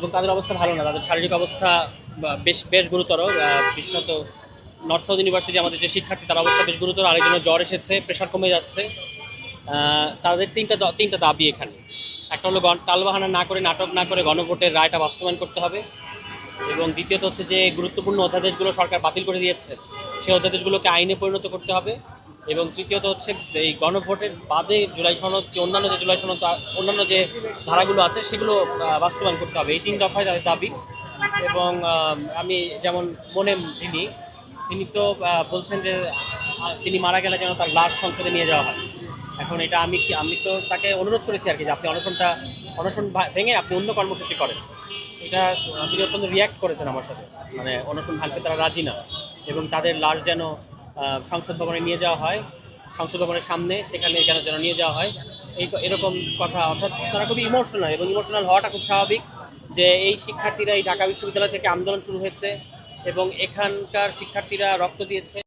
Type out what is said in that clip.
এবং তাদের অবস্থা ভালো না, তাদের শারীরিক অবস্থা বেশ বেশ গুরুতর। বিশেষত নর্থ সাউথ ইউনিভার্সিটি আমাদের যে শিক্ষার্থী, তার অবস্থা বেশ গুরুতর। আরেকজনের জ্বর এসেছে, প্রেশার কমে যাচ্ছে। তাদের তিনটা দাবি এখানে। একটা হলো তালবাহানা না করে, নাটক না করে গণভোটের রায়টা বাস্তবায়ন করতে হবে। এবং দ্বিতীয়ত হচ্ছে যে গুরুত্বপূর্ণ অধ্যাদেশগুলো সরকার বাতিল করে দিয়েছে, সেই অধ্যাদেশগুলোকে আইনে পরিণত করতে হবে। এবং তৃতীয়ত হচ্ছে এই গণভোটের বাদে জুলাই সনদ, যে জুলাই সনদ অন্যান্য যে ধারাগুলো আছে সেগুলো বাস্তবায়ন করতে হবে। এই তিন দফায় তাদের দাবি। এবং আমি যেমন মনে যিনি তিনি তো বলছেন যে তিনি মারা গেলে যেন তার লাশ সংসদে নিয়ে যাওয়া হয়। এখন এটা আমি তো তাকে অনুরোধ করেছি আর কি, যে আপনি অনশন ভেঙে আপনি অন্য কর্মসূচি করেন। এটা তিনি অত্যন্ত রিয়্যাক্ট করেছেন আমার সাথে, মানে অনশন ভাঙতে তারা রাজি না, এবং তাদের লাশ যেন সংসদ ভবনে নিয়ে যাওয়া হয়, সংসদ ভবনের সামনে সেখানে যেন নিয়ে যাওয়া হয়। এরকম কথা। অর্থাৎ তারা খুবই ইমোশনাল, এবং ইমোশনাল হওয়াটা খুব স্বাভাবিক। যে এই শিক্ষার্থীরা এই ঢাকা বিশ্ববিদ্যালয় থেকে আন্দোলন শুরু হয়েছে এবং এখানকার শিক্ষার্থীরা রক্ত দিয়েছে।